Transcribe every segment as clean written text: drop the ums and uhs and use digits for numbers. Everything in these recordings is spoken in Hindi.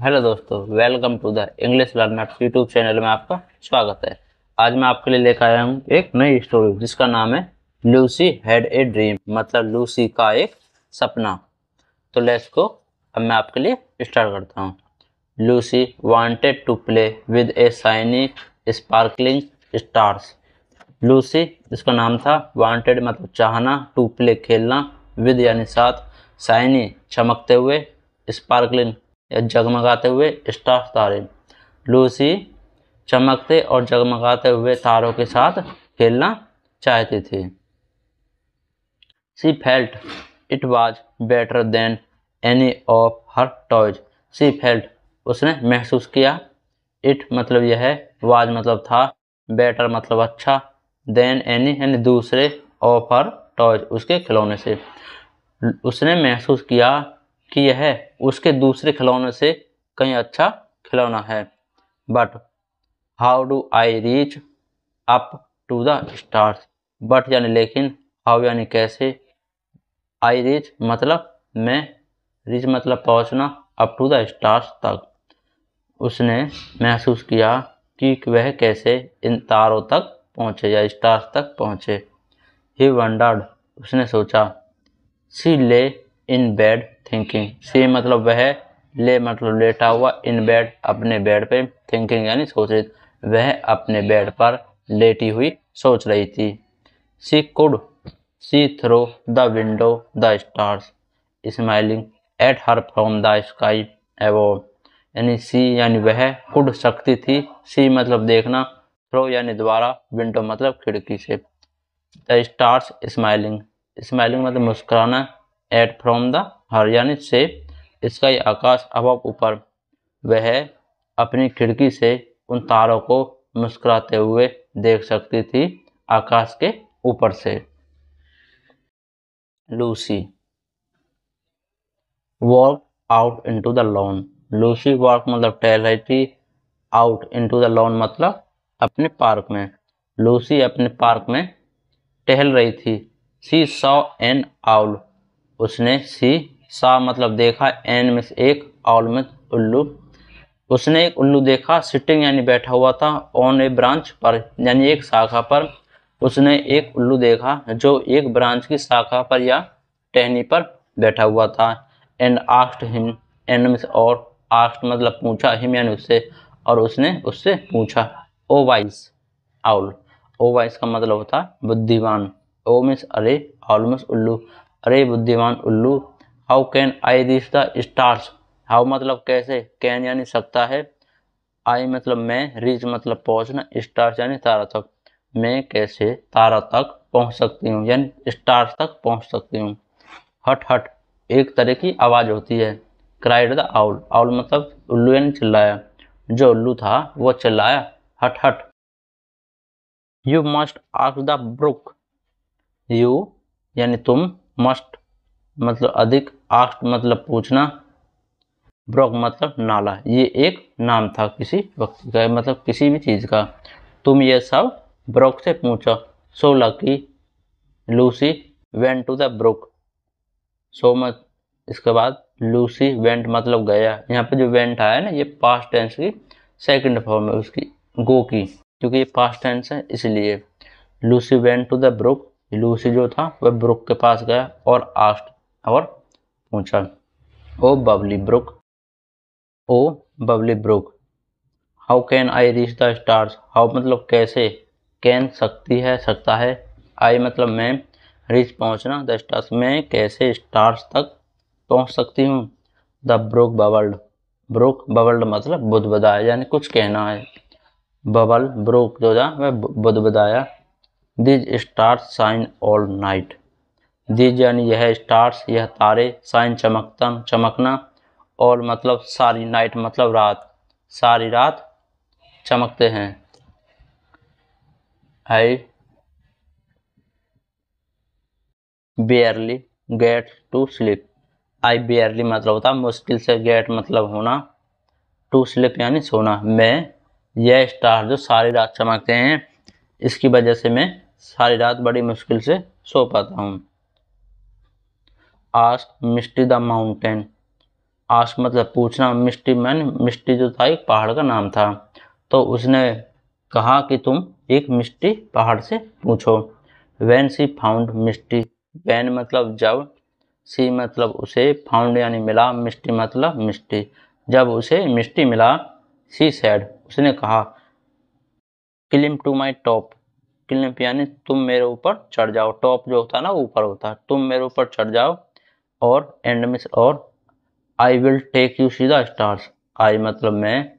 हेलो दोस्तों, welcome to the English learners YouTube channel में आपका स्वागत है। आज मैं आपके लिए लेकर आया हूँ एक नई स्टोरी जिसका नाम है लूसी हैड ए ड्रीम, मतलब लूसी का एक सपना। तो लेट्स गो, अब मैं आपके लिए स्टार्ट करता हूँ। Lucy wanted to play with a shiny sparkling stars. Lucy, जिसका नाम था, वांटेड मतलब चाहना, टू प्ले खेलना, विद यानी साथ, शाइनी चमकते हुए, स्पार्कलिंग या जगमगाते हुए, स्टार्स तारे। लूसी चमकते और जगमगाते हुए तारों के साथ खेलना चाहती थी। She felt it was better than any of her toys. She felt, उसने महसूस किया, इट मतलब यह है, वाज मतलब था, बेटर मतलब अच्छा, देन एनी यानी दूसरे, ऑफ हर टॉयज उसके खिलौने से। उसने महसूस किया कि यह उसके दूसरे खिलौने से कहीं अच्छा खिलौना है। But how do I reach up to the stars. But यानी लेकिन, हाउ यानी कैसे, आई रीच मतलब मैं, रीच मतलब पहुंचना, अप टू द स्टार्स तक। उसने महसूस किया कि वह कैसे इन तारों तक पहुंचे या स्टार्स तक पहुंचे। ही वंडर्ड, उसने सोचा। सी ले इन बेड थिंकिंग। सी मतलब वह, ले मतलब लेटा हुआ, इन बेड अपने बेड पे, थिंकिंग यानी सोच रही, वह अपने बेड पर लेटी हुई सोच रही थी। She could see through the window the stars smiling at her from the sky above. यानी सी यानी वह, कुड सकती थी, सी मतलब देखना, थ्रो यानी द्वारा, विंडो मतलब खिड़की से, द स्टार्स स्माइलिंग, स्माइलिंग मतलब मुस्कुराना, एट फ्रॉम द हर यानी से, स्काई आकाश, अबव ऊपर, वह अपनी खिड़की से उन तारों को मुस्कुराते हुए देख सकती थी आकाश के ऊपर से। Lucy walk out into the lawn. Lucy walk मतलब टहल रही थी, आउट इनटू द लॉन मतलब अपने पार्क में। लूसी अपने पार्क में टहल रही थी। सी सॉ एन आउल, उसने सी सा मतलब देखा, एन में एक, आउल में उल्लू, उसने एक उल्लू देखा, सिटिंग यानी बैठा हुआ था, ऑन ए ब्रांच पर यानी एक शाखा पर। उसने एक उल्लू देखा जो एक ब्रांच की शाखा पर या टहनी पर बैठा हुआ था। एंड आस्क्ड हिम, एंड में और, आस्क्ड मतलब पूछा, हिम यानी उससे, और उसने उससे पूछा। ओ वाइस आउल, ओ वाइस का मतलब होता है बुद्धिमान, ओ मीन्स अरे, आउल मीन्स उल्लू, अरे बुद्धिमान उल्लू, how can I reach the stars. How मतलब कैसे, कैन यानी सकता है, आई मतलब मैं, रीच मतलब पहुंचना, स्टार्स यानी तारा तक, मैं कैसे तारा तक पहुंच सकती हूँ यानी स्टार्स तक पहुंच सकती हूँ। हट हट, एक तरह की आवाज होती है। क्राइड द आउल, आउल मतलब उल्लू यानी चिल्लाया, जो उल्लू था वो चिल्लाया, हट हट। You must ask the brook. You यानी तुम, मस्ट मतलब अधिक, आस्क मतलब पूछना, ब्रुक मतलब नाला। ये एक नाम था किसी व्यक्ति का, मतलब किसी भी चीज का। तुम ये सब ब्रुक से पूछो। So lucky Lucy went to the brook. So much, इसके बाद लूसी वेंट मतलब गया। यहाँ पे जो वेंट आया ना, ये पास्ट टेंस की सेकंड फॉर्म है उसकी, गो की, क्योंकि ये पास्ट टेंस है इसलिए। Lucy went to the brook, Lucy जो था वह ब्रुक के पास गया और आस्क्ड और पूछा। Oh bubbly brook, oh bubbly brook, how can I reach the stars. How मतलब कैसे, कैन सकती है सकता है, आई मतलब मैं, रीच पहुंचना, द स्टार्स मैं कैसे स्टार्स तक पहुंच सकती हूँ। The brook bubbled, brook bubbled मतलब बुदबुदाया यानी कुछ कहना है। बबल ब्रुक जो था वह बुदबुदाया। These stars shine all night. These यानी यह, स्टार्स यह तारे, शाइन चमकता चमकना, और मतलब सारी, नाइट मतलब रात, सारी रात चमकते हैं। I barely get to sleep. I barely मतलब होता मुश्किल से, गेट मतलब होना, टू स्लीप यानी सोना। मैं यह स्टार जो सारी रात चमकते हैं, इसकी वजह से मैं सारी रात बड़ी मुश्किल से सो पाता हूँ। Ask Misty the mountain. Ask मतलब पूछना, मिस्टी मैन, मिस्टी जो था एक पहाड़ का नाम था, तो उसने कहा कि तुम एक मिस्टी पहाड़ से पूछो। When she found Misty, when मतलब जब, सी मतलब उसे, फाउंड यानी मिला, मिस्टी मतलब मिस्टी, जब उसे मिस्टी मिला, शी सेड उसने कहा, climb to my top, climb यानी तुम मेरे ऊपर चढ़ जाओ, टॉप जो होता है ना ऊपर होता है, तुम मेरे ऊपर चढ़ जाओ, और एंड में और I will take you see the stars, I मतलब मैं,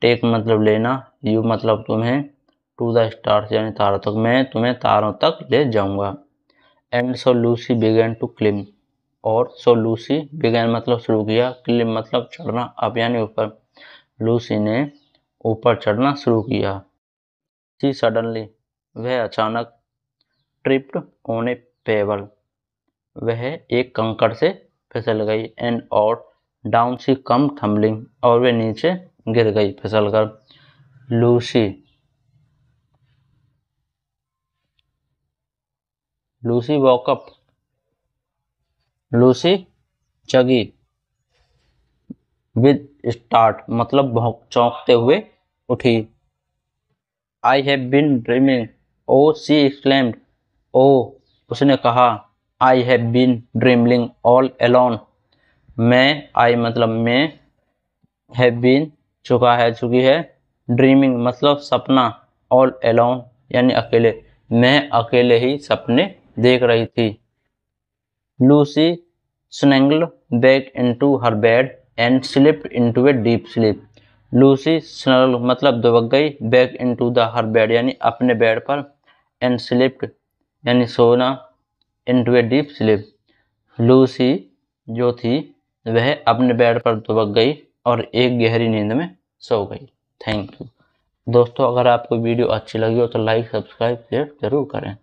टेक मतलब लेना, यू मतलब तुम्हें, टू द स्टार्स यानी तारों तक, मैं तुम्हें तारों तक ले जाऊंगा। And so Lucy began to climb, और सो लूसी बिगेन मतलब शुरू किया, क्लिम मतलब चढ़ना, अब यानी ऊपर, लूसी ने ऊपर चढ़ना शुरू किया। सी सडनली वह अचानक, ट्रिप्ड ऑन ए पेबल वह एक कंकड़ से फिसल गई, एंड और डाउन सी कम थम्बलिंग और वे नीचे गिर गई फिसलकर। लूसी लूसी वॉकअप, लूसी जगी, विद स्टार्ट मतलब चौंकते हुए उठी। I have been dreaming, oh she exclaimed, oh उसने कहा, I have been dreaming all alone, मैं, आई मतलब मैं, हैव बीन चुका है चुकी है, ड्रीमिंग मतलब सपना, ऑल अलोन यानी अकेले, मैं अकेले ही सपने देख रही थी। Lucy snuggled back into her bed and slipped into a deep sleep. Lucy snuggled मतलब दुबक गई, back into the her bed यानी अपने बेड पर, and slipped यानी सोना, into a deep sleep. Lucy जो थी वह अपने बेड पर दुबक गई और एक गहरी नींद में सो गई। थैंक यू दोस्तों, अगर आपको वीडियो अच्छी लगी हो तो लाइक, सब्सक्राइब, शेयर जरूर करें।